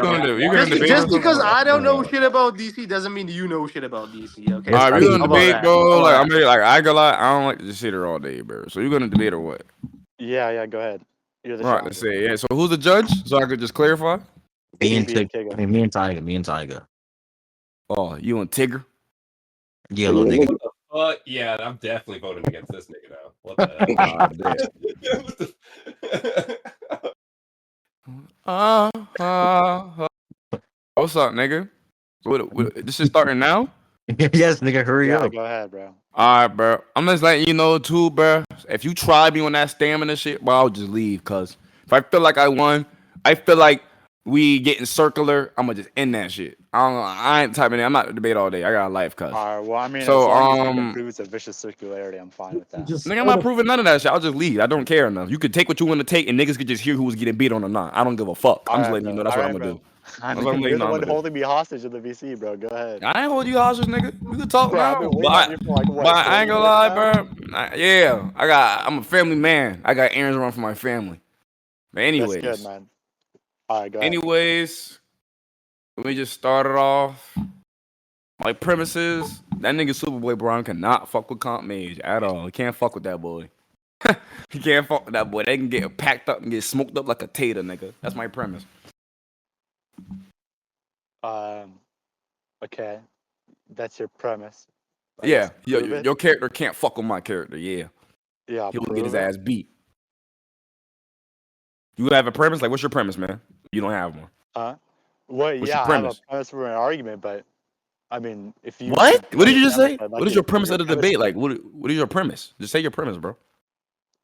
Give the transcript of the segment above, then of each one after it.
gonna do? You gonna debate or Just something? because I don't know shit about DC doesn't mean you know shit about DC. Okay. All right, we gonna How about debate, that? bro. How Like about I'm like I ain't gonna lie, I don't like to just sit here all day, bro. So you gonna debate or what? Yeah, go ahead. You're the All right, challenger. let's say yeah. So who's the judge? So I could just clarify. Me and Tiger. me and Tiger. Oh, you and Tigger? Yeah, little nigga. Yeah, I'm definitely voting against this nigga now. What the hell? What's up, nigga? This is starting now? Yes, nigga, hurry up. Go ahead, bro. All right, bro. I'm just letting you know too, bro. If you try me on that stamina shit, bro, I'll just leave. Cause if I feel like I won, I feel like we getting circular. I'm gonna just end that shit. I ain't typing in. I'm not to debate all day. I got a life, cuz. All right. Well, I mean, So, as long as you can prove it's a vicious circularity, I'm fine with that. Nigga, I'm not proving none of that shit. I'll just leave. I don't care enough. You could take what you want to take, and niggas could just hear who was getting beat on or not. I don't give a fuck. I'm just letting you know that's what I'm gonna do. I mean, you're the one holding me hostage in the VC, bro. Go ahead. I ain't hold you hostage, nigga. We can talk now. I've been waiting on you for like what? But I ain't gonna lie, bro. I'm a family man. I got errands to run for my family. But anyways, that's good, man. All right, go ahead. Anyways, let me just start it off. My premises: that nigga SuperBoy Brown cannot fuck with Comp Mage at all. He can't fuck with that boy. He can't fuck with that boy. They can get packed up and get smoked up like a tater, nigga. That's my premise. Okay, that's your premise. Yeah, your character can't fuck with my character. Yeah, he'll get his ass beat. You have a premise? Like, what's your premise, man? You don't have one. Well, what's yeah, your premise? I have a premise for an argument, but I mean, if you what did you just say? What is your premise of the debate? Like, what is your premise? Just say your premise, bro.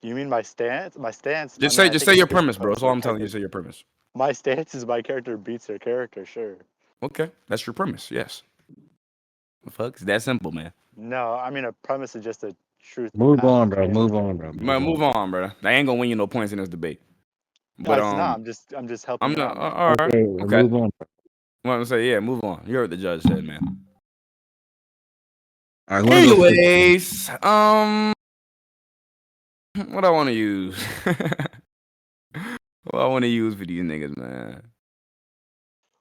You mean my stance? My stance. Just say your premise, bro. That's all I'm telling you. Say your premise. My stance is my character beats their character. Sure. Okay, that's your premise. Yes. The fuck, it's that simple, man. No, I mean a premise is just a truth. Move on, bro. Move on, bro. Move on, bro. I ain't gonna win you no points in this debate. But no, I'm just helping. I'm not. All right. Okay. Move on. I'm gonna say yeah. Move on. You heard what the judge said, man. All right. Anyways, what I want to use. What I want to use for these niggas, man.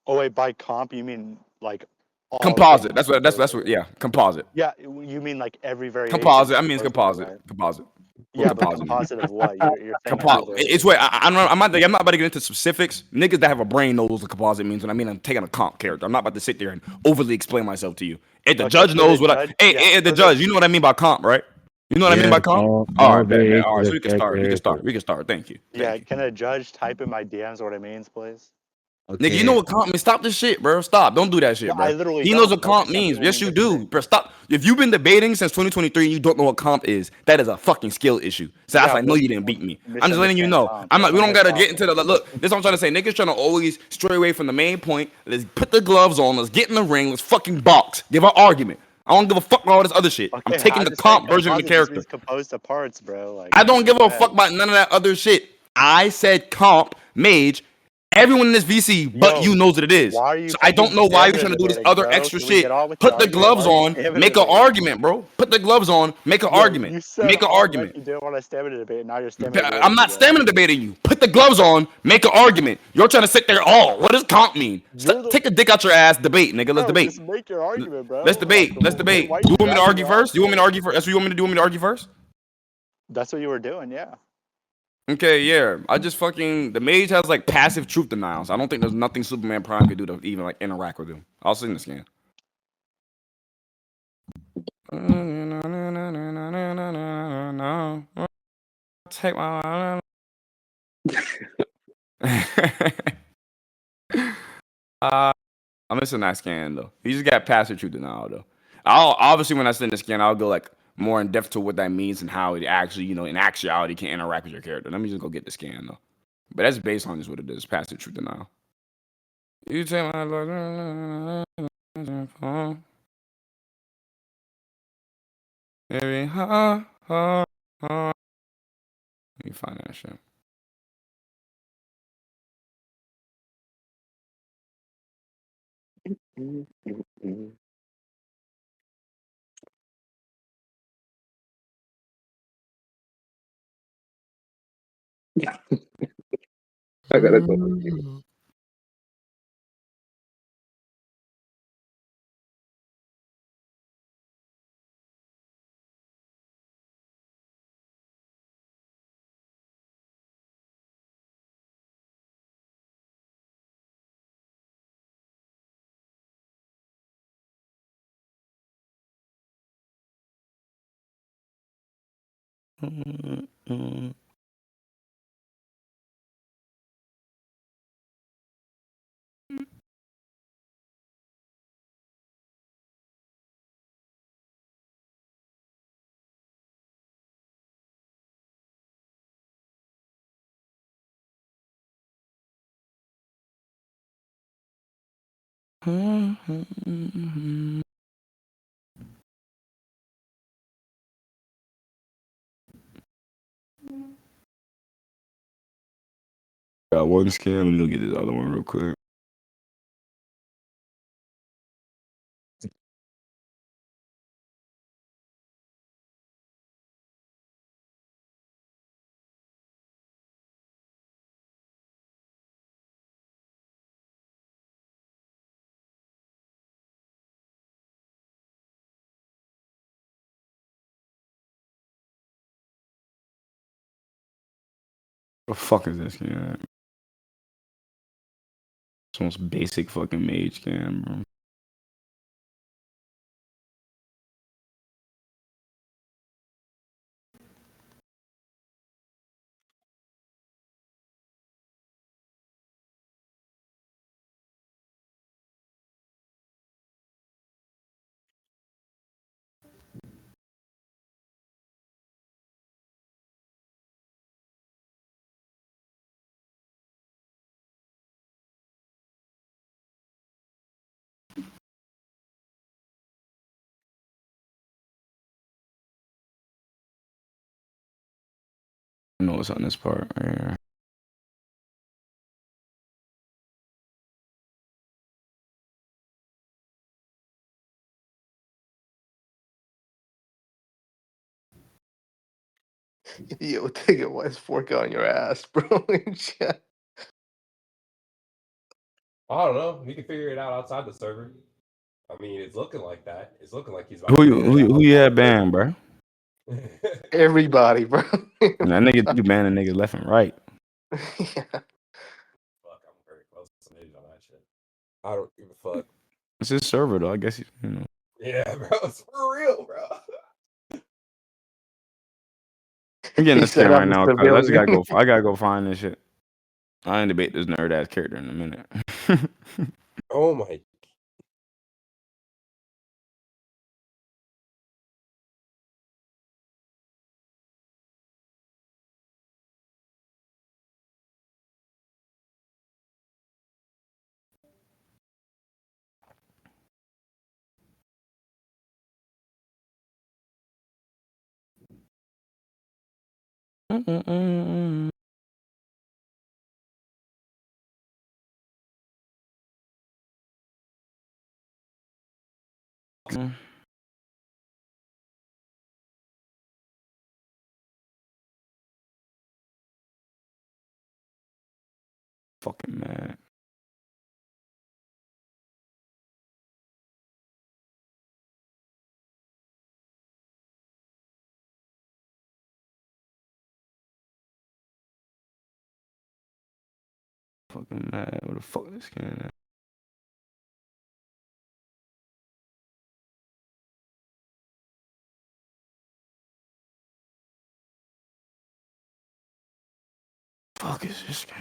Oh wait, by comp you mean like composite? That's what. Yeah, composite. Yeah, you mean like every variation. Composite. I mean it's composite. Right? Composite. Yeah, but composite of what? You're it's what I'm not about to get into specifics. Niggas that have a brain knows what composite means. When I mean I'm taking a comp character, I'm not about to sit there and overly explain myself to you. If the judge knows what the judge, you know what I mean by comp, right? You know what I mean by comp? All right, so we can start. We can start. Thank you. Can a judge type in my DMs what it means, please? Okay. Nigga, you know what comp means? Stop this shit, bro. Stop. Don't do that shit, bro. He knows what comp means. Yes, you do. Bro, stop. If you've been debating since 2023 and you don't know what comp is, that is a fucking skill issue. So I know you didn't beat me. I'm just letting you know. We don't gotta get into the look. This is what I'm trying to say. Niggas trying to always stray away from the main point. Let's put the gloves on. Let's get in the ring. Let's fucking box. Give an argument. I don't give a fuck about all this other shit. Okay, I'm taking the comp version of the character. Composed of parts, bro. Like, I don't give a fuck about none of that other shit. I said comp, mage. Everyone in this VC, but you knows what it is. So I don't know why you're trying to do this other extra shit. Put the gloves on, make an argument, bro. Put the gloves on, make an argument. Make an argument. You didn't want to stamina debate, now you're stamina. I'm not stamina debating you. Put the gloves on, make an argument. You're trying to sit there. Oh, what does comp mean? Take a dick out your ass. Debate, nigga. Let's debate. Just make your argument, bro. Let's debate. Let's debate. You want me to argue first? You want me to argue first? That's what you want me to do. Want me to argue first? That's what you were doing, yeah. Okay, yeah. I just fucking the mage has like passive truth denial. So I don't think there's nothing Superman Prime could do to even like interact with him. I'll sing this again. Take my I'm missing that scan though. He just got passive truth denial though. I'll obviously when I send the scan, I'll go like more in depth to what that means and how it actually, you know, in actuality can interact with your character. Let me just go get the scan though. But that's based on just what it is, passive truth denial. You take my Lord. Let me find that shit. I gotta go. Got one skin. Let me look at this other one real quick. What the fuck is this skin? It's the most basic fucking mage skin, bro. I know what's on this part right here. Yo, take it. Why is fork on your ass, bro? In chat. I don't know. We can figure it out outside the server. I mean, it's looking like that. It's looking like he's about Who to you figure it out who you outside had the server. banned, bro? Everybody, bro. That nigga, you banning niggas left and right. Yeah. Fuck, I'm very close to Mage on that shit. I don't give a fuck. It's his server though. I guess you know. Yeah, bro, it's for real, bro. I'm getting He this skin said right I'm a now because I just gotta civilian. go. I gotta go find this shit. I ain't debate this nerd ass character in a minute. Oh my. Fucking mad. Fucking mad. What the fuck is this skin at? Fuck is this skin?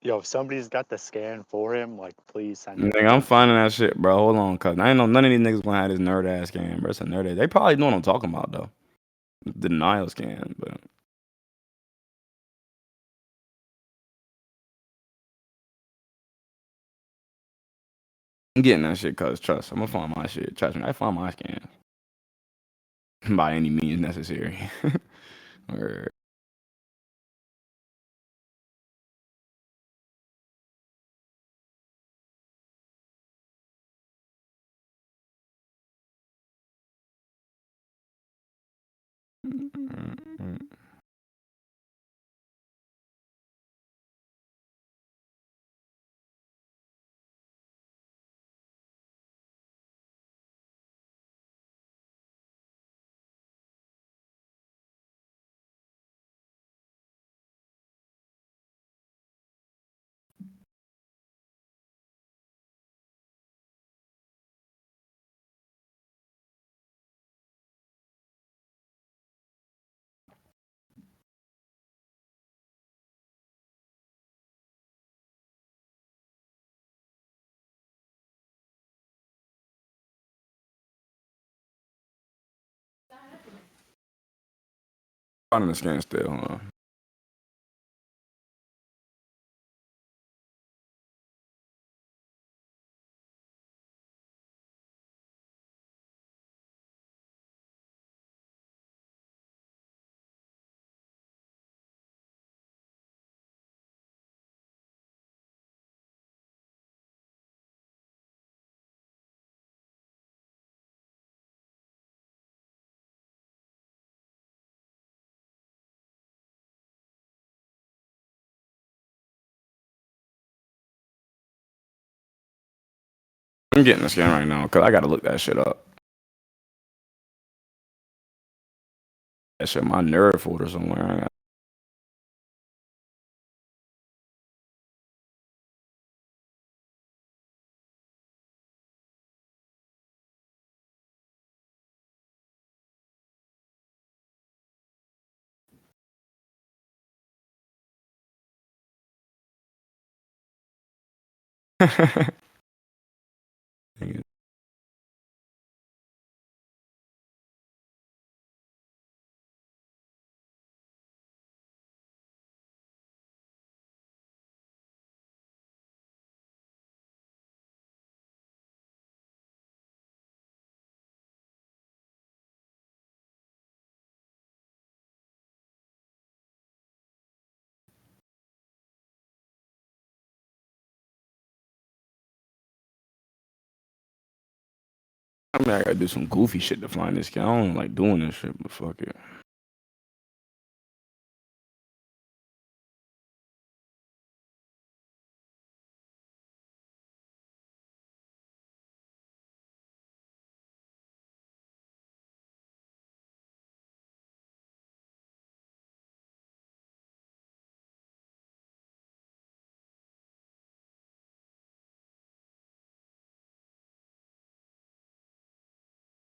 Yo, if somebody's got the scan for him, like, please send it. Nigga, I'm finding that shit, bro. Hold on, cuz I ain't know none of these niggas gonna have this nerd ass scan, bro. It's a nerd ass. They probably know what I'm talking about though. Denial scan, but I'm getting that shit, cuz trust. I'm gonna find my shit. Trust me, I find my scan. By any means necessary. Or finding the scan still. Hold on. I'm getting the scan right now because I gotta look that shit up. That shit, my nerd folder somewhere. I got. I mean, I gotta do some goofy shit to find this guy. I don't like doing this shit, but fuck it.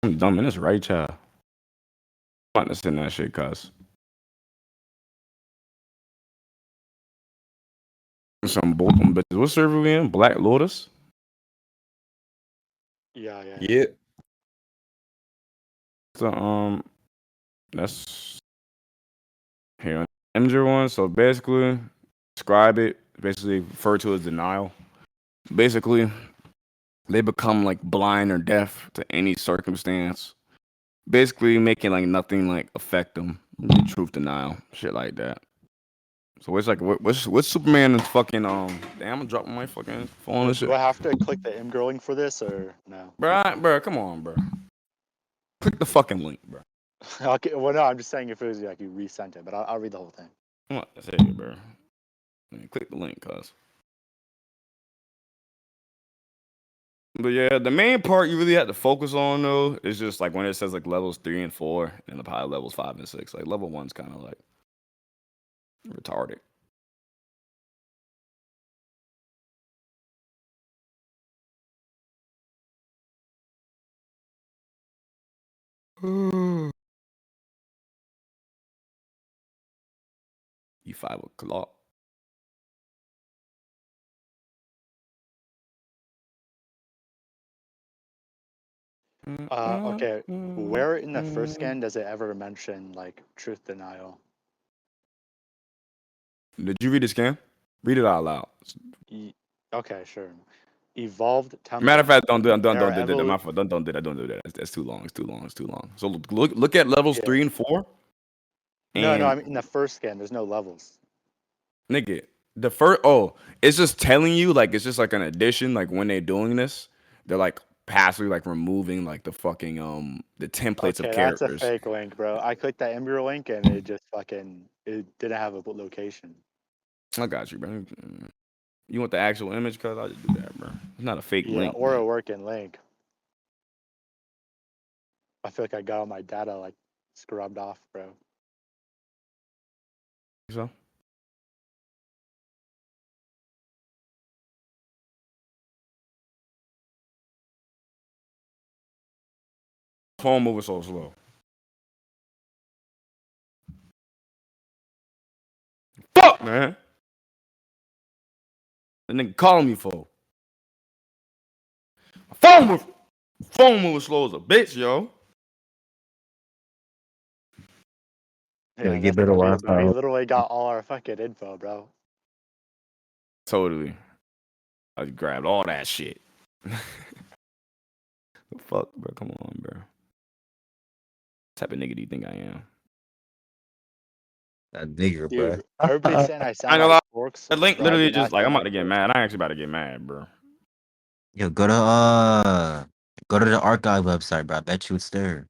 I'm dumb in this right child. I'm about to send that shit, cuz. Some both them bitches. What server we in? Black Lotus? Yeah. Yeah. So that's here on MJ1. So basically, describe it. Basically, refer to as denial. Basically, they become like blind or deaf to any circumstance. Basically, making like nothing like affect them. Truth denial, shit like that. So it's like what's Superman's fucking Damn, I'm dropping my fucking phone and shit. Do I have to click the Imgur link for this or no? Bro, come on, bro. Click the fucking link, bro. Okay, well, no, I'm just saying if it was like you resent it, but I'll read the whole thing. Come on, say it, bro. Click the link, cuz. But yeah, the main part you really have to focus on though is just like when it says like levels 3 and 4, and the probably levels 5 and 6. Like level 1's kind of like retarded. E5 o'clock. Okay. Where in the first scan does it ever mention like truth denial? Did you read the scan? Read it out loud. Okay, sure. Evolved template. Matter of fact, don't do that. Don't Era do that. My fault. Don't do that. Don't do that. That's too long. It's too long. It's too long. So look at levels 3 and 4. No, I mean in the first scan, there's no levels. Nigga, the first it's just telling you like it's just like an addition. Like when they're doing this, they're like passively like removing like the fucking the templates of characters. That's a fake link, bro. I clicked that Imgur link and it just it didn't have a location. I got you, bro. You want the actual image? Cause I'll just do that, bro. It's not a fake link. Or man. a working link. I feel like I got all my data like scrubbed off, bro. So. Phone moving so slow. Fuck, man. The nigga calling me for. My phone moving slow as a bitch, yo. Yeah, Yeah, get that's better the shit, bro. He Wi-Fi. literally got all our fucking info, bro. Totally. I grabbed all that shit. The fuck, bro? Come on, bro. What type of nigga do you think I am? That nigger, bro. Dude, everybody's saying I I sound ain't gonna like lie. Forks, The link but I do literally not just like I'm sound about like to get Forks. mad. I actually about to get mad, bro. Yo, go to the archive website, bro. I bet you it's there.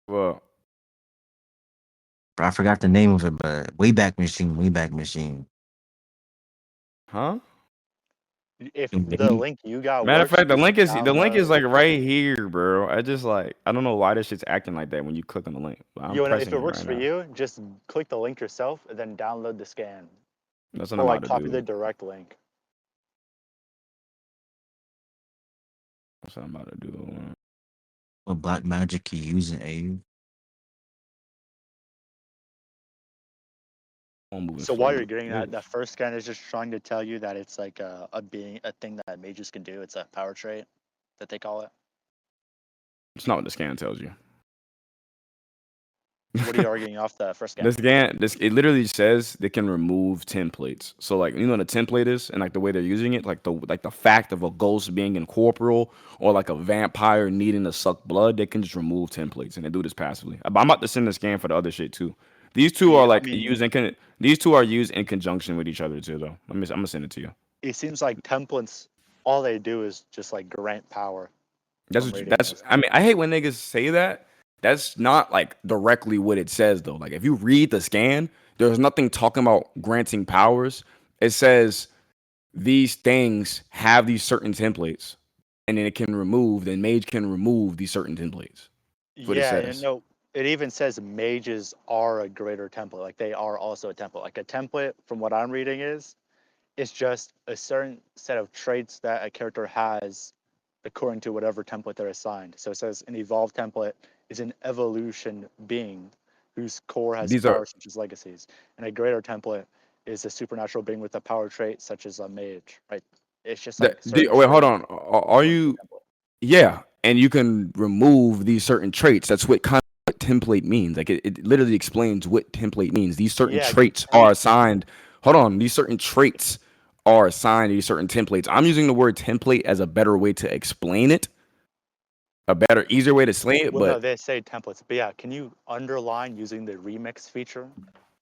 Well, Bro, I forgot the name of it, but Wayback Machine. huh? If the link you got Matter of works, fact, the just link is download. like right here, bro. I just like I don't know why this shit's acting like that when you click on the link. But I'm You know, if pressing it it works right for now. you, just click the link yourself and then download the scan. That's what Or I'm like about to copy do. the direct link. That's what I'm about to do. What black magic you using, Aieve? I'm moving So while you're slowly. getting that, that first scan is just trying to tell you that it's like a thing that mages can do. It's a power trait that they call it. It's not what the scan tells you. What are you arguing off the first scan? It literally says they can remove templates. So like you know what a template is and like the way they're using it, like the fact of a ghost being incorporeal or like a vampire needing to suck blood, they can just remove templates and they do this passively. I'm about to send the scan for the other shit too. These two are Yeah, I like mean, these two are used in conjunction with each other too though. I'm gonna send it to you. it seems like templates, all they do is just like grant power. From reading this. I mean I hate when niggas say that. That's not like directly what it says though. Like if you read the scan, there's nothing talking about granting powers. It says these things have these certain templates, and then it can remove. Then Mage can remove these certain templates. That's what it Yeah, and says. no, it even says mages are a greater template. Like they are also a template. Like a template, from what I'm reading, is it's just a certain set of traits that a character has according to whatever template they're assigned. So it says an evolved template is an evolution being whose core has These are powers such as legacies, and a greater template is a supernatural being with a power trait such as a mage. Right? It's just like certain wait. Hold traits on. Are according to you? the template. Yeah, and you can remove these certain traits. That's what kind of what template means. Like it literally explains what template means. These certain Yeah, traits are assigned. Hold on. These certain traits are assigned to these certain templates. I'm using the word template as a better way to explain it. A better, easier way to say it, well, no, but they say templates, but yeah, can you underline using the remix feature?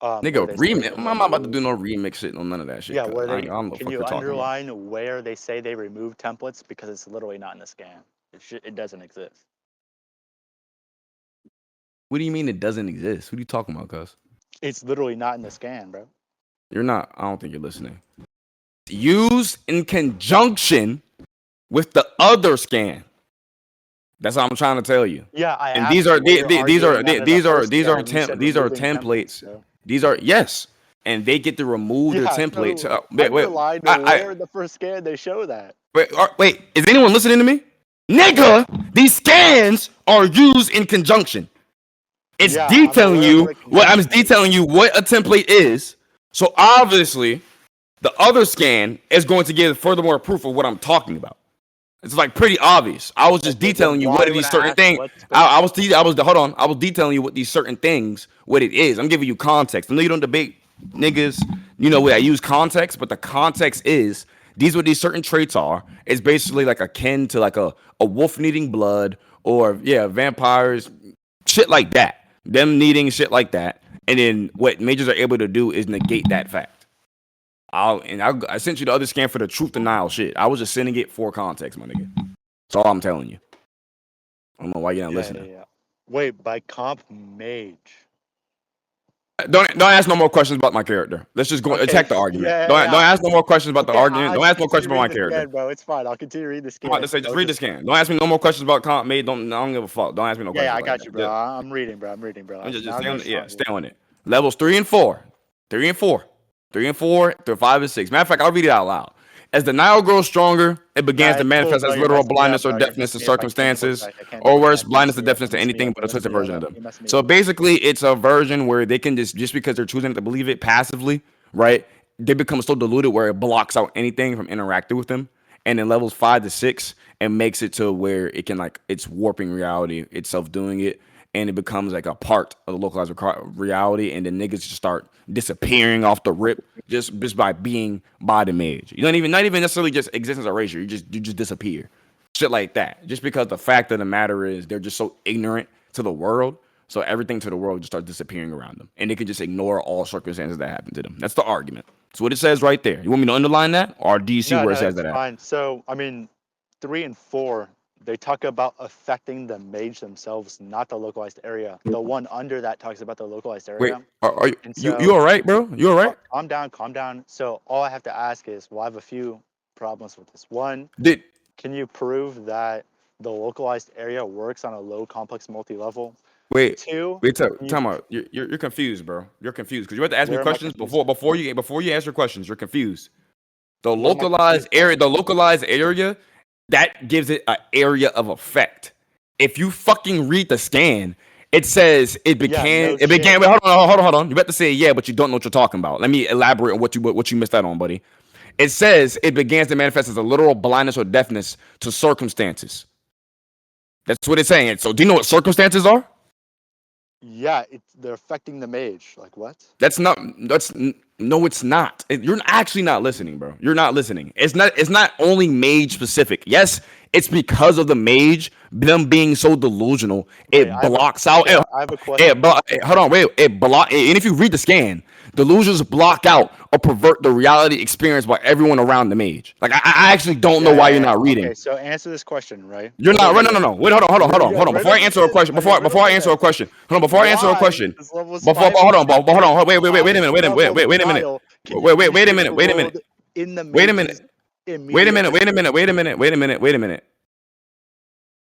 Where nigga, they say remix. I'm not about to remove. do no remix shit on none of that shit. Yeah, Cause where I they don't know what the can fuck you you're talking about. underline where they say they remove templates because it's literally not in the scan. It doesn't exist. What do you mean it doesn't exist? What are you talking about, cuz? It's literally not in the scan, bro. You're not. I don't think you're listening. Used in conjunction with the other scan. That's what I'm trying to tell you. Yeah, I And these asked are you what you're these are arguing on in the first these scan, are and you said these are removing templates. templates. So. These are yes, and they get to remove their Yeah, templates. so Wait, underline I where in the first scan they show that. wait. Is anyone listening to me? Nigga, these scans are used in conjunction. It's Yeah, I'm detailing aware of what you a what I'm conjunction is. detailing you what a template is. So obviously, the other scan is going to give furthermore proof of what I'm talking about. It's like pretty obvious. I was just Okay, then detailing you why what are when these I certain asked things. what I was hold on. I was detailing you what these certain things what it is. I'm giving you context. I know you don't debate niggas. You know what I use context, but the context is these what these certain traits are. It's basically like akin to like a wolf needing blood or yeah vampires shit like that. Them needing shit like that, and then what majors are able to do is negate that fact. I sent you the other scan for the truth denial shit. I was just sending it for context, my nigga. That's all I'm telling you. I don't know why you're not listening. Yeah. Wait, by comp mage. Don't ask no more questions about my character. Let's just go Okay, attack the argument. Don't yeah. ask no more questions about the Okay, argument. I'll Don't just ask no questions continue about my reading the character. scan, bro. It's fine. I'll continue reading the I'm about scan. to say just I'll read the scan. Don't ask me no more questions about comp made. I don't give a fuck. Don't ask me no Yeah, questions I like got that. you, bro. I'm reading, bro. I'm reading, bro. Just Now stay go on it. Yeah, strong. stay on it. Levels 3 and 4. 3 and 4. 3 and 4 through 5 and 6. Matter of fact, I'll read it out loud. As the Nile grows stronger, it begins Nah, to it's cool, manifest bro. as You're literal messing me up, blindness or bro. You're deafness to messing me up. I can't voice circumstances, act. I can't or voice worse, act. You're blindness messing or me up. deafness You're to messing me anything up. but You're a messing twisted me version of up. them. You're messing me So up. basically, it's a version where they can just because they're choosing to believe it passively, right? They become so diluted where it blocks out anything from interacting with them. And in levels 5 to 6, it makes it to where it can like it's warping reality itself doing it. and it becomes like a part of the localized reality, and then niggas just start disappearing off the rip just by being by the mage. You don't even not even necessarily just exist as a racial. You just disappear. Shit like that. Just because the fact of the matter is they're just so ignorant to the world. So everything to the world just starts disappearing around them. And they can just ignore all circumstances that happen to them. That's the argument. That's what it says right there. You want me to underline that? Or do you see where it says that? Fine. So, I mean, 3 and 4, they talk about affecting the mage themselves, not the localized area. The one under that talks about the localized area. Wait, are you all right, bro? You all right? Calm down. So all I have to ask is, well, I have a few problems with this. One, can you prove that the localized area works on a low complex multi-level? Wait, 2, time out. You're confused, bro. You're confused because you have to ask me questions before you answer questions. You're confused. The localized area, that gives it an area of effect. If you fucking read the scan, it says it began. Wait, hold on. You have to say yeah, but you don't know what you're talking about. Let me elaborate on what you missed out on, buddy. It says it begins to manifest as a literal blindness or deafness to circumstances. That's what it's saying. So, do you know what circumstances are? Yeah, they're affecting the mage. Like what? No, it's not. You're actually not listening, bro. You're not listening. It's not only mage specific. Yes, it's because of the mage, them being so delusional, it blocks out. I have a question. Hold on, wait. And if you read the scan, delusions block out or pervert the reality experienced by everyone around the mage. Like I actually don't know why you're not reading. Okay, so answer this question, right? You're not right. No. Wait, hold on. Before I answer a question. Wait a minute.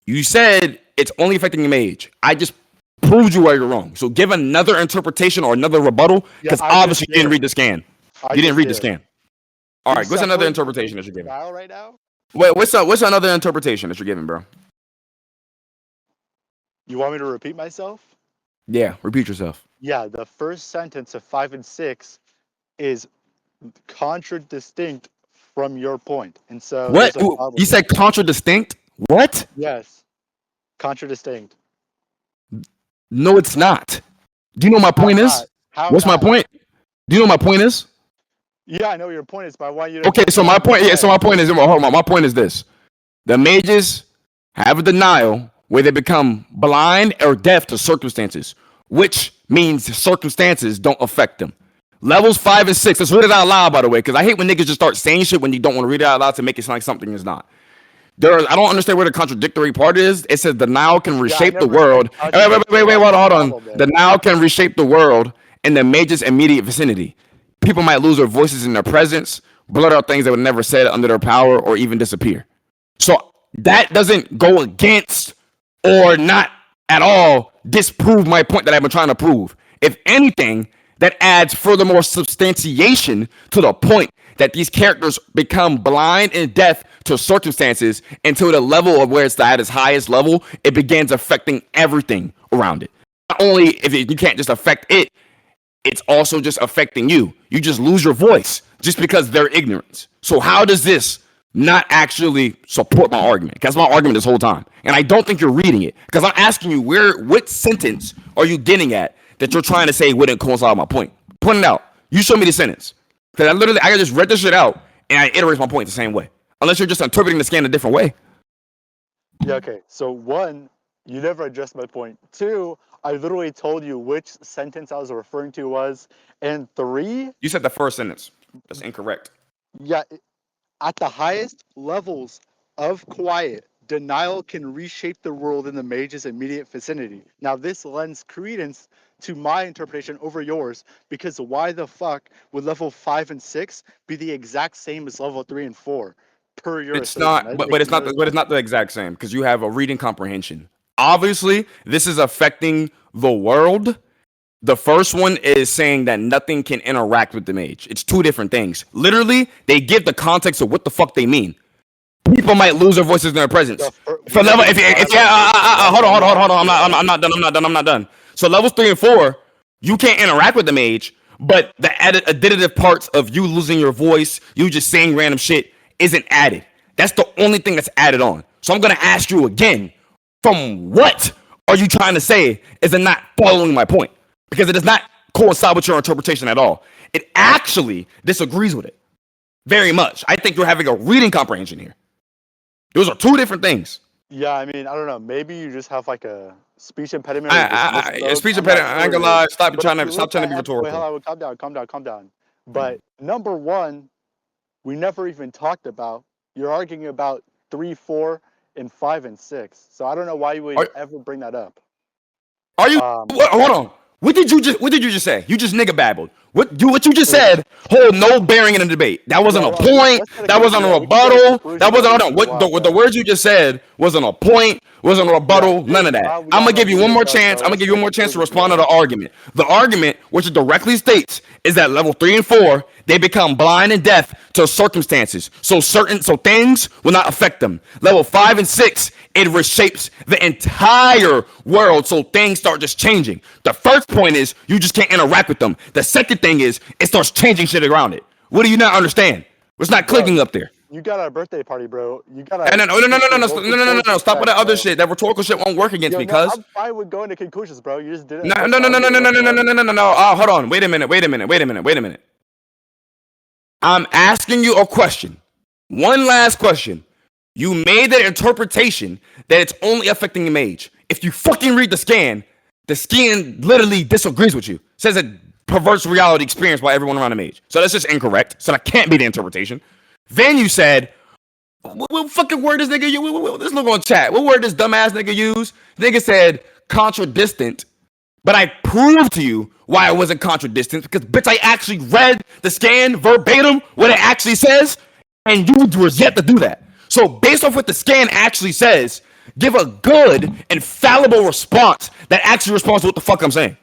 You said it's only affecting the mage. I just proved you where you're wrong. So give another interpretation or another rebuttal, because obviously you didn't read the scan. You didn't read the scan. All right, what's another interpretation that you're giving? Right now? Wait, what's another interpretation that you're giving, bro? You want me to repeat myself? Yeah, repeat yourself. Yeah, the first sentence of 5 and 6 is contradistinct from your point. And so what? You said contradistinct? What? Yes. Contradistinct. No, it's not. Do you know what my point is? What's my point? Do you know what my point is? Yeah, I know what your point is, but I want you to. Okay, so my point. Yeah, so my point is. Hold on. My point is this: the mages have a denial where they become blind or deaf to circumstances, which means circumstances don't affect them. Levels 5 and 6. Let's read it out loud, by the way, because I hate when niggas just start saying shit when you don't want to read it out loud to make it sound like something is not. I don't understand where the contradictory part is. It says denial can reshape the world. Wait, hold on. Denial can reshape the world in the mage's immediate vicinity. People might lose their voices in their presence, blurt out things they would never said under their power, or even disappear. So that doesn't go against or not at all disprove my point that I've been trying to prove. If anything, that adds furthermore substantiation to the point that these characters become blind and deaf to circumstances until the level of where it's at its highest level, it begins affecting everything around it. Not only if you can't just affect it, it's also just affecting you. You just lose your voice just because of their ignorance. So how does this not actually support my argument? That's my argument this whole time. And I don't think you're reading it, because I'm asking you what sentence are you getting at that you're trying to say wouldn't coincide with my point? Point it out. You show me the sentence. Because I just read this shit out and I iterate my point the same way. Unless you're just interpreting the scan a different way. Yeah, okay. So 1, you never addressed my point. 2, I literally told you which sentence I was referring to was. And 3... You said the first sentence. That's incorrect. Yeah. At the highest levels of quiet, denial can reshape the world in the mage's immediate vicinity. Now, this lends credence to my interpretation over yours, because why the fuck would level 5 and 6 be the exact same as level 3 and 4 per your? It's not, but it's not the exact same, because you have a reading comprehension. Obviously, this is affecting the world. The first one is saying that nothing can interact with the mage. It's two different things. Literally, they give the context of what the fuck they mean. People might lose their voices in their presence. For level, hold on. I'm not done. So levels 3 and 4, you can't interact with the mage, but the additive parts of you losing your voice, you just saying random shit, isn't added. That's the only thing that's added on. So I'm gonna ask you again, from what are you trying to say is it not following my point? Because it does not coincide with your interpretation at all. It actually disagrees with it very much. I think you're having a reading comprehension here. Those are two different things. Yeah, I mean, I don't know. Maybe you just have like a speech impediment. Speech impediment. I ain't gonna lie. Stop trying to be rhetorical. Wait, hold on, calm down. But number one, we never even talked about. You're arguing about 3, 4, and 5 and 6. So I don't know why you would ever bring that up. Are you? Hold on. What did you just say? You just nigga babbled. What you just said hold no bearing in the debate. That wasn't a point. That wasn't a rebuttal. That wasn't. Hold on. What the words you just said wasn't a point. Wasn't a rebuttal. None of that. I'm gonna give you one more chance. I'm gonna give you one more chance to respond to the argument. The argument, which it directly states, is that level 3 and 4 they become blind and deaf to circumstances. So things will not affect them. Level 5 and 6 it reshapes the entire world. So things start just changing. The first point is you just can't interact with them. The second thing is it starts changing shit around it. What do you not understand? What's not clicking up there? You got a birthday party, bro. You got no. Stop with that other shit. That rhetorical shit won't work against me, cuz. I'm fine with going to conclusions, bro. You just did it. No. Oh, hold on. Wait a minute. I'm asking you a question. One last question. You made the interpretation that it's only affecting the mage. If you fucking read the scan literally disagrees with you. Says it perverts reality experienced by everyone around the mage. So that's just incorrect. So that can't be the interpretation. Then you said, what fucking word this nigga use? Let's look on chat. What word this dumbass nigga use? Nigga said contradistant. But I proved to you why it wasn't contradistant because, bitch, I actually read the scan verbatim, what it actually says, and you was yet to do that. So based off what the scan actually says, give a good and fallible response that actually responds to what the fuck I'm saying.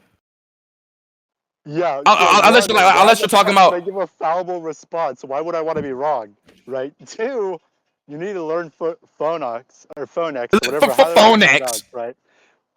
Yeah. Unless you're talking about. I give a fallible response. Why would I want to be wrong? Right? 2, you need to learn phonex or phonex, whatever. Phonex, right?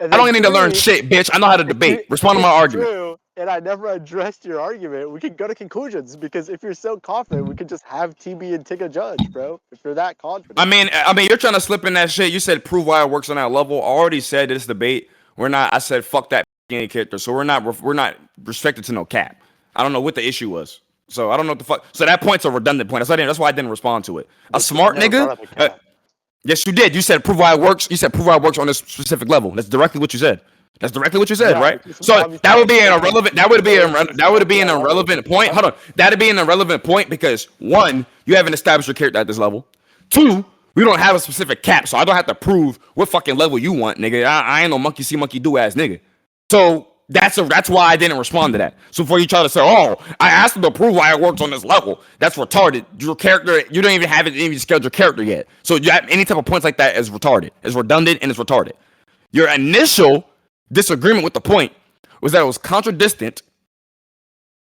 I don't need to learn shit, bitch. I know how to debate. Respond to my argument. True, and I never addressed your argument. We can go to conclusions because if you're so confident, we could just have TB and take a judge, bro. If you're that confident. I mean, you're trying to slip in that shit. You said prove why it works on that level. I already said this debate. We're not. I said fuck that character. So we're not restricted to no cap. I don't know what the issue was. So I don't know what the fuck. So that point's a redundant point. That's why I didn't respond to it. A smart nigga. Yes, you did. You said prove why it works. You said prove why it works on this specific level. That's directly what you said. Right? So that would be an irrelevant. That would be an irrelevant point. Hold on. That'd be an irrelevant point because 1, you haven't established your character at this level. 2, we don't have a specific cap, so I don't have to prove what fucking level you want, nigga. I ain't no monkey see monkey do ass nigga. So that's why I didn't respond to that. So before you try to say, oh, I asked him to prove why it works on this level, that's retarded. Your character, you don't even schedule your character yet. So you have any type of points like that is retarded. It's redundant and it's retarded. Your initial disagreement with the point was that it was contradistant.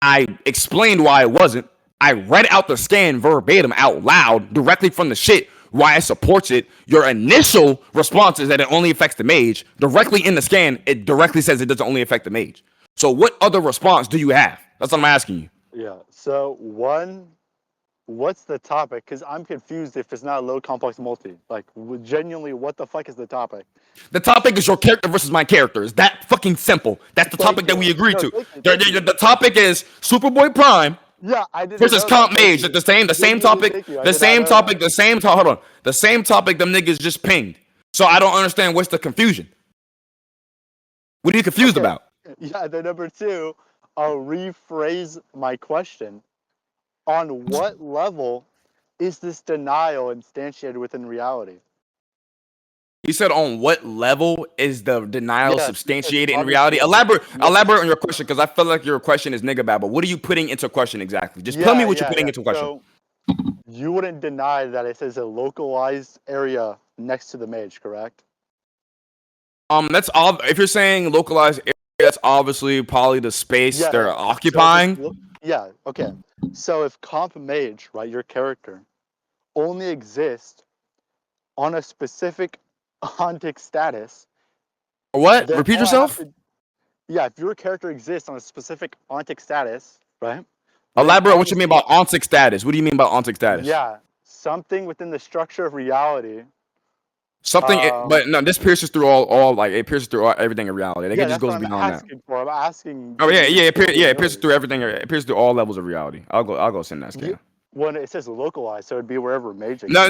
I explained why it wasn't. I read out the scan verbatim out loud directly from the shit why it supports it. Your initial response is that it only affects the mage. Directly in the scan, it directly says it doesn't only affect the mage. So what other response do you have? That's what I'm asking you. Yeah. So 1, what's the topic? Because I'm confused if it's not a low complex multi. Like, genuinely, what the fuck is the topic? The topic is your character versus my character. It's that fucking simple. That's the topic that we agreed to. The topic is SuperBoy Prime. Yeah, I did. Versus Comp Mage. The same topic. The same topic. Hold on. The same topic. Them niggas just pinged. So I don't understand what's the confusion. What are you confused about? Yeah, the number 2. I'll rephrase my question. On what level is this denial instantiated within reality? You said on what level is the denial substantiated in reality? Elaborate on your question because I feel like your question is nigga babble. What are you putting into question exactly? Just tell me what you're putting into question. So you wouldn't deny that it says a localized area next to the mage, correct? That's all. If you're saying localized area, that's obviously probably the space they're occupying. Okay. So if comp mage, right, your character, only exists on a specific ontic status. What? Repeat yourself? If your character exists on a specific ontic status, right? Elaborate what you mean by ontic status. What do you mean by ontic status? Yeah, something within the structure of reality. Something, but no, this pierces through all like it pierces through everything in reality. Like, Yeah, it just that's what goes I'm beyond that. asking for. I'm asking. Oh for yeah, you to yeah, explain it pierces it. through everything. It pierces through all levels of reality. I'll go send that scan. When it says localized, so it'd be wherever Mage exists. No.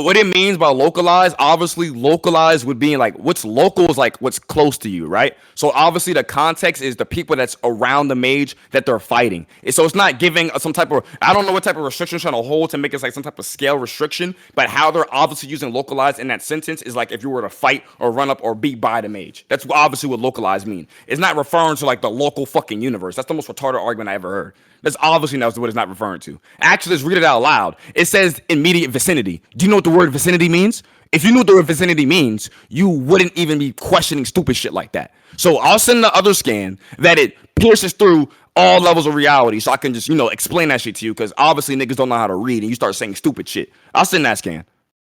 What it means by localized, obviously, localized would be like what's local is like what's close to you, right? So obviously, the context is the people that's around the mage that they're fighting. So it's not giving some type of, I don't know what type of restriction trying to hold to make it like some type of scale restriction, but how they're obviously using localized in that sentence is like if you were to fight or run up or be by the mage. That's obviously what localized mean. It's not referring to like the local fucking universe. That's the most retarded argument I ever heard. That's obviously not what it's not referring to. Actually, let's read it out loud. It says immediate vicinity. Do you know what the word vicinity means? If you knew what the word vicinity means, you wouldn't even be questioning stupid shit like that. So I'll send the other scan that it pierces through all levels of reality so I can just, explain that shit to you, because obviously niggas don't know how to read and you start saying stupid shit. I'll send that scan.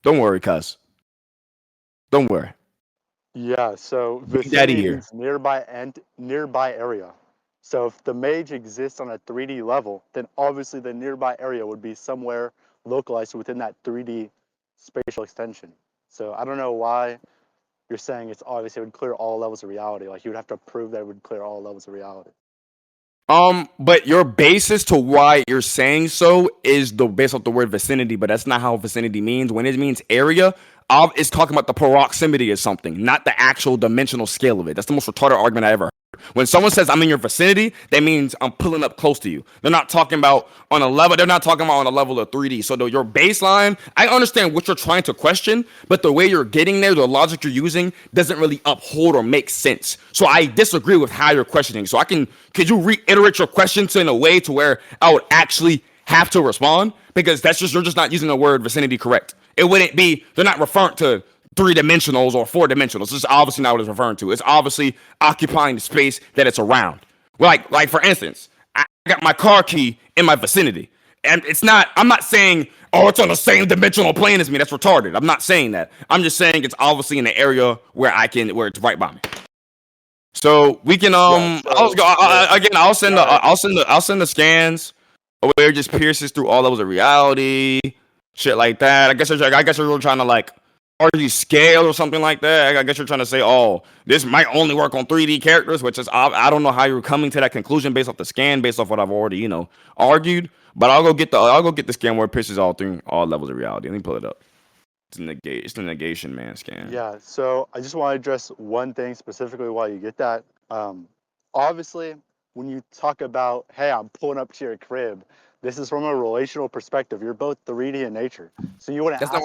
Don't worry, cuz. Don't worry. Yeah, so Big Daddy vicinity here. means nearby area. So if the mage exists on a 3D level, then obviously the nearby area would be somewhere localized within that 3D spatial extension. So I don't know why you're saying it's obviously it would clear all levels of reality. Like you would have to prove that it would clear all levels of reality. But your basis to why you're saying so is based off the word vicinity, but that's not how vicinity means. When it means area, it's talking about the proximity of something, not the actual dimensional scale of it. That's the most retarded argument I ever heard. When someone says I'm in your vicinity, that means I'm pulling up close to you. They're not talking about on a level. They're not talking about on a level of 3D. So your baseline, I understand what you're trying to question, but the way you're getting there, the logic you're using doesn't really uphold or make sense. So I disagree with how you're questioning. So could you reiterate your questions in a way to where I would actually have to respond? Because you're just not using the word vicinity correct. It wouldn't be, they're not referring to 3-dimensionals or 4-dimensionals. This is obviously not what it's referring to. It's obviously occupying the space that it's around. Like for instance, I got my car key in my vicinity. And I'm not saying, oh, it's on the same dimensional plane as me. That's retarded. I'm not saying that. I'm just saying it's obviously in the area where it's right by me. So we can I'll send the scans where it just pierces through all levels of reality, shit like that. I guess you're trying to like argue scale or something like that. I guess you're trying to say, oh, this might only work on 3D characters, which is I don't know how you're coming to that conclusion based off the scan, based off what I've already argued. But I'll go get the scan where it pierces all through all levels of reality. Let me pull it up. It's the negation man scan. Yeah, so I just want to address one thing specifically while you get that. Obviously, when you talk about, hey, I'm pulling up to your crib, this is from a relational perspective. You're both 3D in nature, so you wouldn't ask them,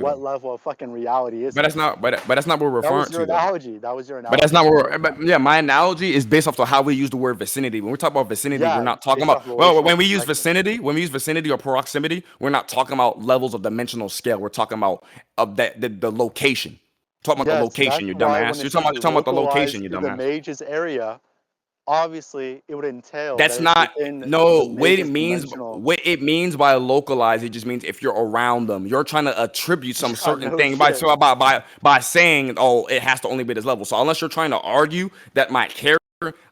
what level of fucking reality is. But that's not. But that's not what we're referring to. That was your analogy. That was your analogy. But that's not what. But yeah, my analogy is based off of how we use the word vicinity. When we talk about vicinity, we're not talking about. Well, when we use vicinity or proximity, we're not talking about levels of dimensional scale. We're talking about the location. Talking about the location, you dumbass. You're talking about the location, you dumbass. The mage's area. Obviously, it would entail. That's not what it means. What it means by localized, it just means if you're around them, you're trying to attribute some certain thing by saying, oh, it has to only be this level. So unless you're trying to argue that my character,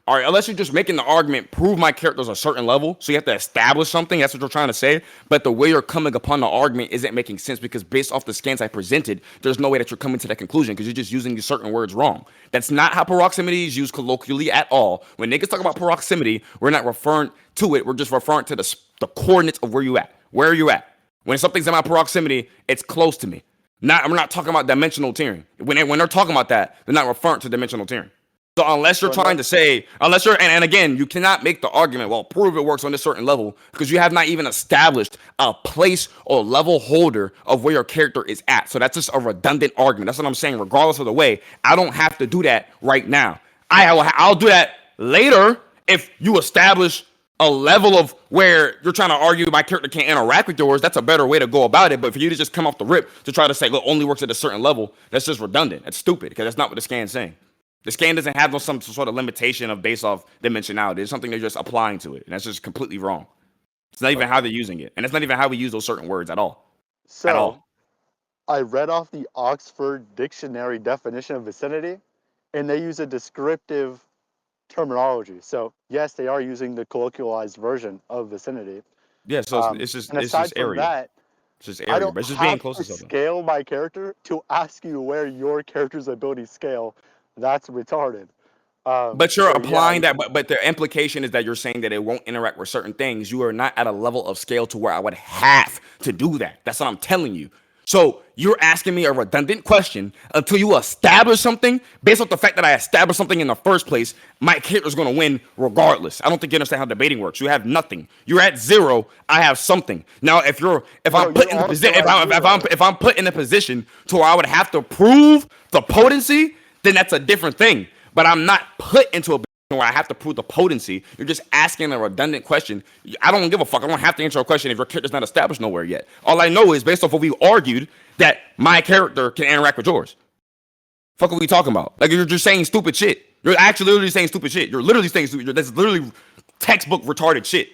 or unless you're just making the argument, prove my character's a certain level, so you have to establish something. That's what you're trying to say. But the way you're coming upon the argument isn't making sense, because based off the scans I presented, there's no way that you're coming to that conclusion, because you're just using these certain words wrong. That's not how proximity is used colloquially at all. When niggas talk about proximity, we're not referring to it. We're just referring to the coordinates of where you at. Where are you at? When something's in my proximity, it's close to me. We're not talking about dimensional tiering. When they're talking about that, they're not referring to dimensional tiering. So unless you're trying to say, and again, you cannot make the argument, well, prove it works on this certain level, because you have not even established a place or level holder of where your character is at. So that's just a redundant argument. That's what I'm saying. Regardless of the way, I don't have to do that right now. I'll do that later if you establish a level of where you're trying to argue my character can't interact with yours. That's a better way to go about it. But for you to just come off the rip to try to say, look, only works at a certain level, that's just redundant. That's stupid, because that's not what the scan's saying. The scan doesn't have some sort of limitation of based off dimensionality. It's something they're just applying to it, and that's just completely wrong. It's not even how they're using it, and it's not even how we use those certain words at all. So, at all. I read off the Oxford Dictionary definition of vicinity, and they use a descriptive terminology. So, yes, they are using the colloquialized version of vicinity. Yeah, so it's just area. That, It's just I area, don't but it's just have being close to to something. scale my character to ask you where your character's abilities scale. That's retarded. But you're So applying yeah, that, but the implication is that you're saying that it won't interact with certain things. You are not at a level of scale to where I would have to do that. That's what I'm telling you. So you're asking me a redundant question until you establish something based off the fact that I established something in the first place. My character's gonna win regardless. I don't think you understand how debating works. You have nothing. You're at 0. I have something. Now, if I'm put in the position, if I'm put in a position to where I would have to prove the potency, then that's a different thing. But I'm not put into a position where I have to prove the potency. You're just asking a redundant question. I don't give a fuck. I don't have to answer a question if your character's not established nowhere yet. All I know is based off what we argued that my character can interact with yours. Fuck what we talking about? Like you're just saying stupid shit. You're actually literally saying stupid shit. You're literally saying stupid. That's literally textbook retarded shit.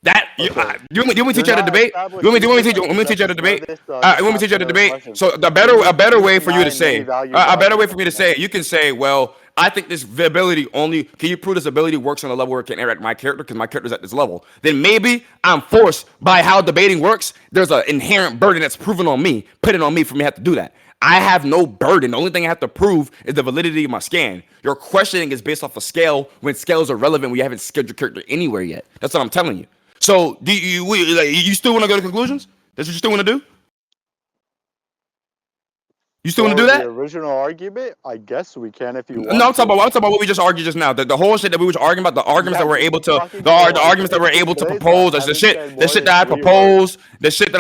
That you want me to teach you how to debate? You want me to teach you how to debate? You want me to teach you how to debate? So a better way for you to say, a better way for me to say it, you can say, well, I think this ability only, can you prove this ability works on a level where it can interact with my character because my character's at this level? Then maybe I'm forced by how debating works. There's an inherent burden that's proven on me, put it on me for me to have to do that. I have no burden. The only thing I have to prove is the validity of my scan. Your questioning is based off a scale when scales are relevant when you haven't scaled your character anywhere yet. That's what I'm telling you. So do you still want to go to conclusions? That's what you still want to do? You still want to do that? The original argument, I guess we can if you want. No, I'm talking about what we just argued just now. The whole shit that we were arguing about, the arguments that we're able to, the arguments that we're able to propose, the shit that I proposed, the shit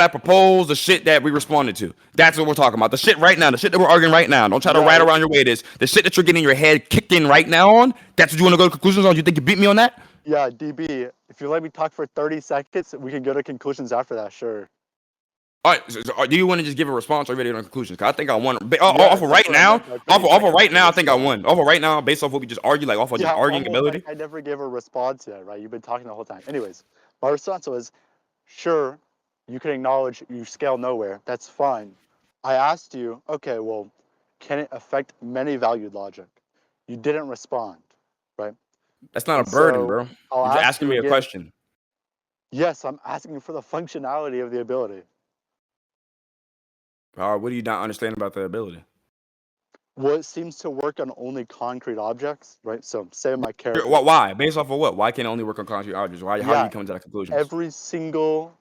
that we responded to. That's what we're talking about. The shit right now, the shit that we're arguing right now. Don't try to ride around your way. This the shit that you're getting your head kicked in right now on. That's what you want to go to conclusions on. You think you beat me on that? Yeah, DB. If you let me talk for 30 seconds, we can go to conclusions after that. Sure. All right, so do you want to just give a response or ready on conclusions? Because I think I won. Off of right now, I think I won. Off of right now, based off what we just argued, like off of just arguing ability. I never gave a response yet, right? You've been talking the whole time. Anyways, my response was, sure, you can acknowledge you scale nowhere. That's fine. I asked you, okay, well, can it affect many valued logic? You didn't respond, right? That's not a burden, bro. You're just asking me a question. Yes, I'm asking for the functionality of the ability. What do you not understand about the ability? Well, it seems to work on only concrete objects, right? So, say my character. Why? Based off of what? Why can it only work on concrete objects? How do you come to that conclusion? Every single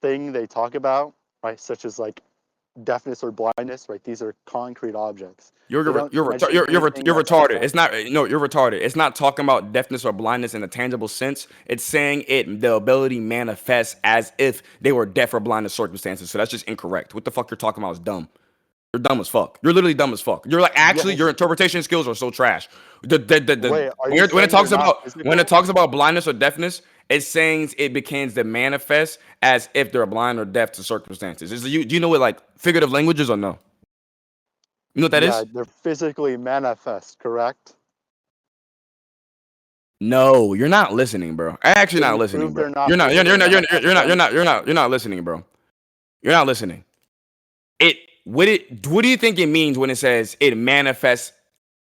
thing they talk about, right, such as like deafness or blindness, right? These are concrete objects. You're retarded. It's not. No, you're retarded. It's not talking about deafness or blindness in a tangible sense. It's saying the ability manifests as if they were deaf or blind in circumstances. So that's just incorrect. What the fuck you're talking about is dumb. You're dumb as fuck. You're literally dumb as fuck. You're like your interpretation skills are so trash. When it talks about blindness or deafness, it's saying it becomes the manifest as if they're blind or deaf to circumstances. Do you know what like figurative language is or no? You know what that is? Yeah, they're physically manifest, correct? No, you're not listening, bro. Actually, not listening, bro. You're not listening, bro. You're not listening. What do you think it means when it says it manifests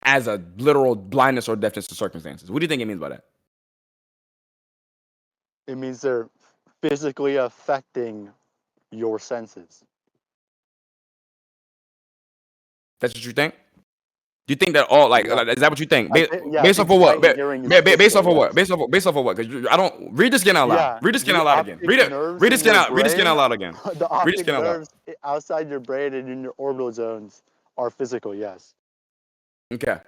as a literal blindness or deafness to circumstances? What do you think it means by that? It means they're physically affecting your senses. That's what you think? Do you think that all like is that what you think? Based off of what? Based off of what? Based off of what? Because I don't read this again out loud. Read this again out loud again. Read this again out loud again. The optic nerves outside your brain and in your orbital zones are physical. Yes. Okay.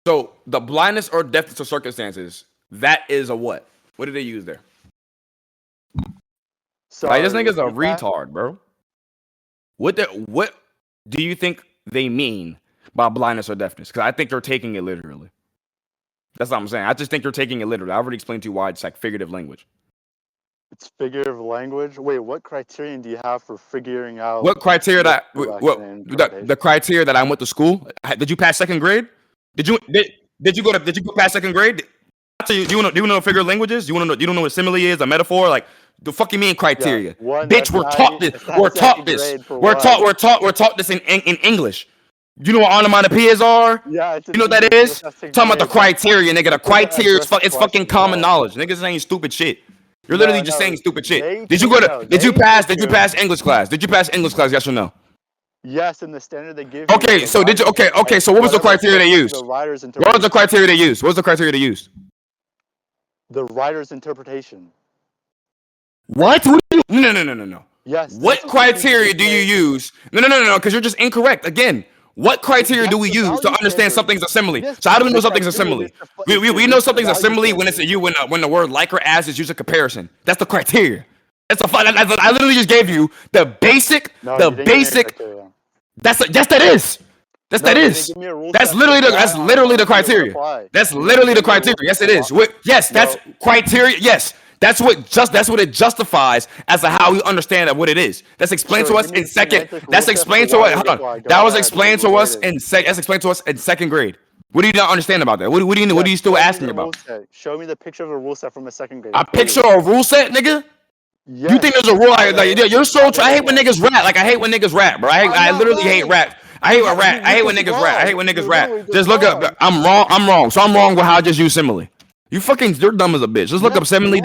So the blindness or deafness to circumstances, that is a what? What did they use there? Like this nigga's a retard, bro. What do you think they mean by blindness or deafness? Because I think they're taking it literally. That's what I'm saying. I just think you're taking it literally. I already explained to you why it's like figurative language. It's figurative language. Wait, what criterion do you have for figuring out? What criteria the criteria that I went to school? Did you pass second grade? Did you go past second grade? Do you want to know what figurative language is? You don't know what simile is, a metaphor? Like the fucking mean criteria. Bitch, we're taught this in English. You know what onomatopoeias are? Yeah, you know what that is? Talking about the criteria, nigga. The criteria is fucking common knowledge. Niggas ain't stupid shit. You're literally just saying stupid shit. Did you pass English class? Did you pass English class? Yes or no? Yes, in the standard they give. Okay, so did you? Okay. So what was the criteria they used? What was the criteria they used? What was the criteria they used? The writer's interpretation. What? No. Yes. What criteria do you use? No, because you're just incorrect. Again, what criteria do we use to understand something's a simile? So how do we know something's a simile? We know something's a simile when it's when the word like or as is used in comparison. That's the criteria. I literally just gave you the basic. Yes, that is. That's literally the criteria. That's literally the criteria. Yes, it is. Yes, that's criteria. Yes. That's what it justifies as to how we understand what it is. That's explained to us in second. That's explained to us. Hold on. That was explained to us in That's explained to us in second grade. What do you not understand about that? What are you still asking about? Show me the picture of a rule set from a second grade. A picture of a rule set, nigga? Yes. You think there's a rule? Like you're so. I hate when niggas rap. Like I hate when niggas rap, bro. I literally hate rap. I hate when niggas rap. I hate when niggas rap. Just look up. I'm wrong. So I'm wrong with how I just use simile. You're dumb as a bitch. Let's look up simile.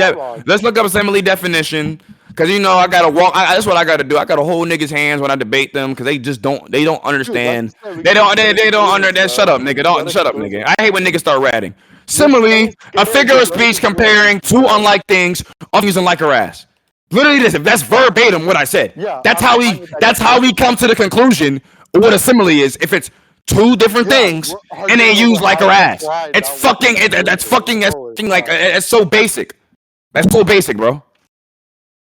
Let's look up simile definition. Cause you know I gotta walk. That's what I gotta do. I gotta hold niggas' hands when I debate them. Cause they just don't. They don't understand. They don't understand. Shut up, nigga. Shut up, nigga. I hate when niggas start ratting. Simile, a figure of speech comparing two unlike things, often using like or as. Literally, that's verbatim what I said. That's how we come to the conclusion of what a simile is. If it's two different things and they use like or as, it's so basic. That's so basic, bro.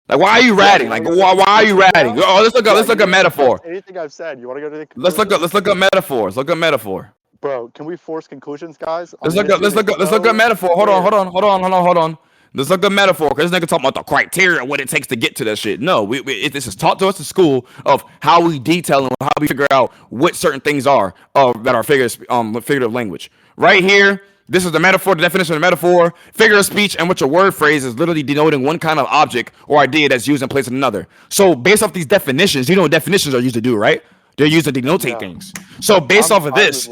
Like, why are you ratting? Like, why are you ratting? Oh, let's look at metaphor. Anything I've said, you want to go to the let's look up metaphors. Look up metaphor. Bro, can we force conclusions, guys? Let's look up metaphor. Hold on. Let's look at metaphor, because this nigga talking about the criteria, what it takes to get to that shit. No, this is taught to us in school of how we detail and how we figure out what certain things are that are figurative language. Right here, this is the metaphor, the definition of the metaphor, figure of speech, in which a word phrase is literally denoting one kind of object or idea that's used in place of another. So based off these definitions, you know what definitions are used to do, right? They're used to denotate things. So based off of this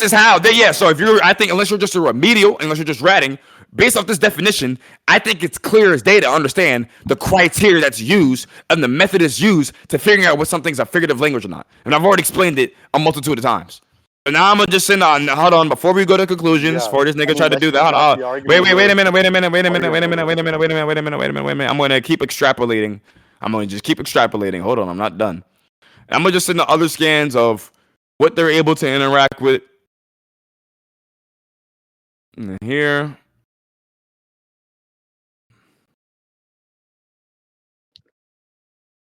is how so I think unless you're just a remedial, unless you're just ratting, based off this definition, I think it's clear as day to understand the criteria that's used and the method is used to figuring out what something's a figurative language or not. And I've already explained it a multitude of times. But now I'm gonna just send on. Hold on, before we go to conclusions, before this nigga tried to do that. Hold on. Wait a minute. I'm gonna keep extrapolating. I'm gonna just keep extrapolating. Hold on, I'm not done. I'm gonna just send the other scans of what they're able to interact with. And here.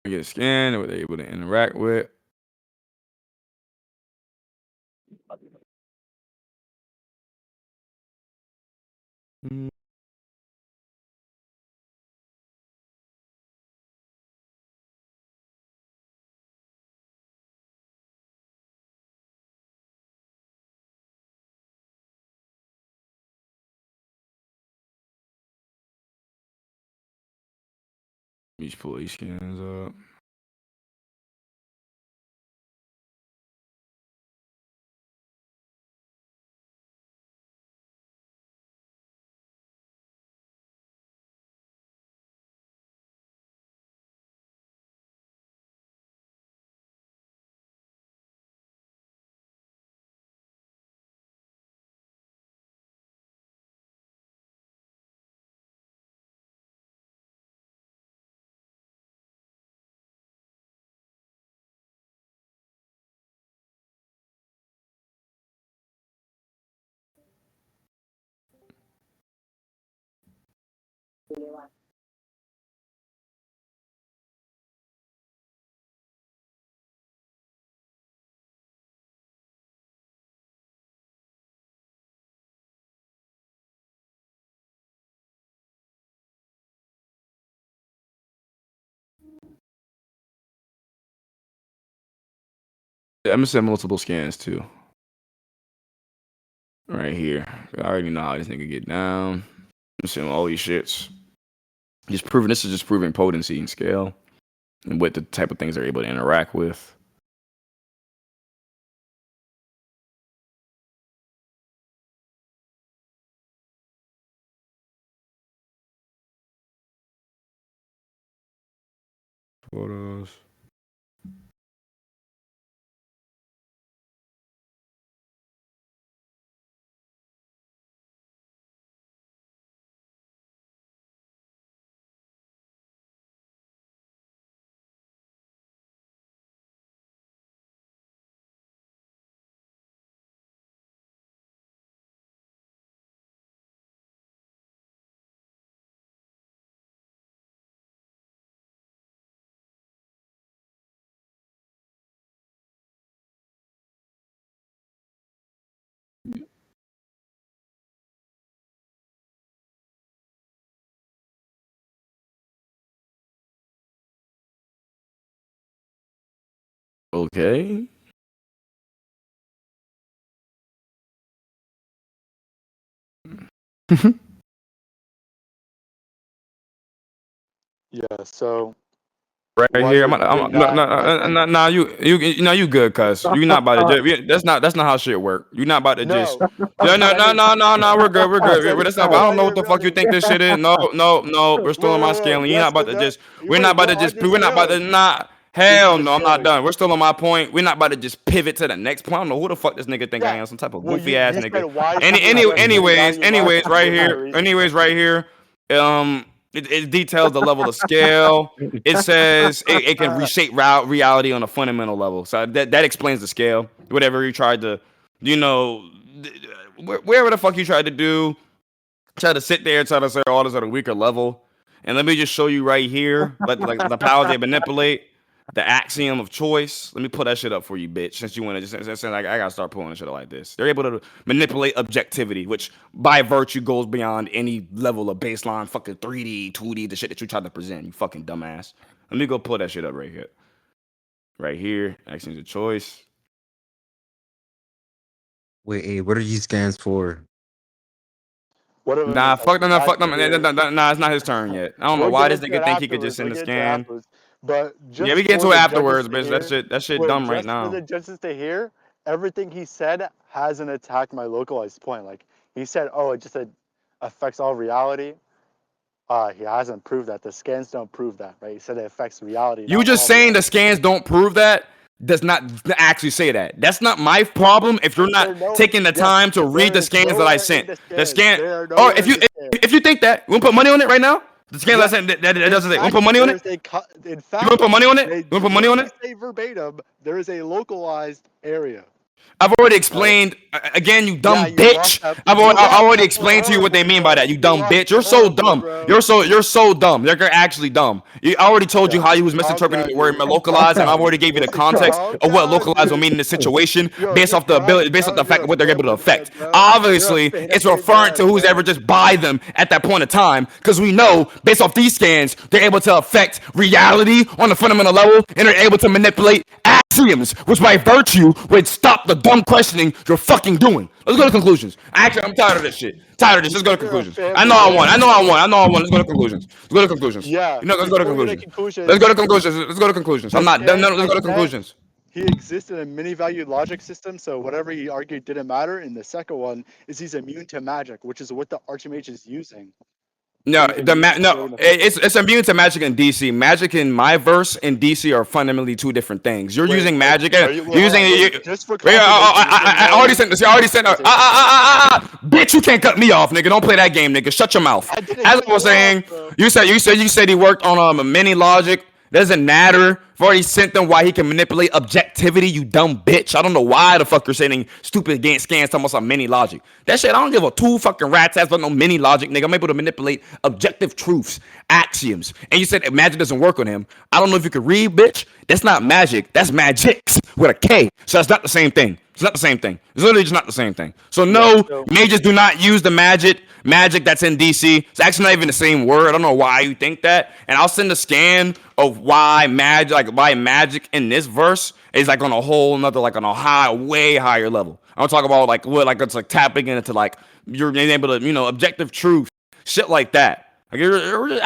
Get a scan of what they're able to interact with. Let me just pull these scans up. I'm gonna send multiple scans too. Right here. I already know how this nigga get down. I'm seeing all these shits. This is just proving potency and scale and what the type of things they're able to interact with. Photos. Okay. Yeah, so Right while here, you're doing that, I think you good, cuz you not about to just, that's not how shit work. You not about to just no, we're good, we're I'm good. sending, That's not, I while don't know what you're the fuck you building. think this shit is. No, we're still on my scaling. You're not Yes about or to no? just, we're not Wait, about to what are just, you we're not about to scaling? not. This Hell is a no, I'm not scaling. done. We're still on my point. We're not about to just pivot to the next point. I don't know who the fuck this nigga think I Yeah. am. Some type of Well, goofy ass you said nigga. why should we adjust mini value logic for whatever reason? Anyways, right here. It details the level of scale. It says it can reshape reality on a fundamental level. So that explains the scale. Whatever you tried to, wherever the fuck you tried to do, try to sit there and try to say all this at a weaker level. And let me just show you right here, like the powers they manipulate, the axiom of choice. Let me pull that shit up for you, bitch. Since you want to just like I gotta start pulling shit up like this. They're able to manipulate objectivity, which by virtue goes beyond any level of baseline fucking 3D, 2D, the shit that you tried to present. You fucking dumbass. Let me go pull that shit up right here. Right here, axioms of choice. Wait, what are these scans for? What of Nah, fuck them. that's Fuck them. Nah, it's not his turn yet. I don't know we'll why get this into nigga it think he could just afterwards. send We'll the get into it scan. afterwards. But Yeah, just we get for to it the afterwards, judges to bitch. hear, That shit dumb right just for now. the judges to hear, everything he said hasn't attacked my localized point. Like he said, oh, it just affects all reality. He hasn't proved that. The scans don't prove that, right? He said it affects reality, You not just all saying the reality. scans don't prove that does not actually say that. That's not my problem if you're not taking the time to read There the is scans that I nowhere in sent. the The scans. scan. They are Or nowhere in the scans. if you think that, we wanna put money on it right now. The scans I Yes. sent that In doesn't say. Want fact, to put money on there it? is in You fact, want to put money on it? they You want to put money on literally it? say verbatim, there is a localized area. I've already Right? explained again, you Yeah, dumb you bitch. lost that. I You lost already that point explained to you what they horribly, mean by that. bro. You You dumb lost bitch. it You're so horribly, dumb. bro. You're so dumb. You're actually dumb. I already told you Yeah. how you was Calm misinterpreting down, the word dude. Calm localized, and I've down. already gave you the context Calm of what down, localized will dude. mean in this situation, Yo, based you're off the ability, crying based off the now. fact You're of a what they're able to fanboy man, affect. bro. You're a Obviously, it's fanboy referring to man, who's ever bro. just by them at that point in time, because we know based off these scans, they're able to affect reality on a fundamental level, and they're able to manipulate axioms, which by virtue would stop the dumb questioning you're fucking doing. Let's go to conclusions. Actually, I'm tired of this shit. Tired of this. Let's go to You're a conclusions. I know fanboy I won. man, bro. Let's go to conclusions. Let's go to conclusions. Yeah. Let's go to Before we get to conclusions. conclusions, Let's go to conclusions. I'm the not done. scans No, let's I go to sent, conclusions. he exists in a many-valued logic system, so whatever he argued didn't matter. And the second one is he's immune to magic, which is what the Archmage is using. No, Creating the system. it's immune to magic in DC. Magic in my verse and DC are fundamentally two different things. You're Wait, using wait, magic. are you? You're Wait, hold using. on, wait. Just for Wait, confirmation, you're saying I no already sent this. I already sent. Bitch, you can't cut me off, nigga. Don't play that game, nigga. Shut your mouth. I didn't As cut I was you off, saying, bro. you said he worked on a mini logic. Doesn't matter. I've already sent them why he can manipulate objectivity, you dumb bitch. I don't know why the fuck you're sending stupid scans talking about some mini logic. That shit, I don't give a two fucking rat's ass about no mini logic, nigga. I'm able to manipulate objective truths, axioms. And you said magic doesn't work on him. I don't know if you could read, bitch. That's not magic. That's magics with a K. So that's not the same thing. It's not the same thing. It's literally just not the same thing. So no, mages do not use the magic that's in DC. It's actually not even the same word. I don't know why you think that. And I'll send a scan of why magic in this verse is like on a whole nother, like on a way higher level. I'll talk about like what, like it's like tapping into like you're able to, objective truth, shit like that. Like you're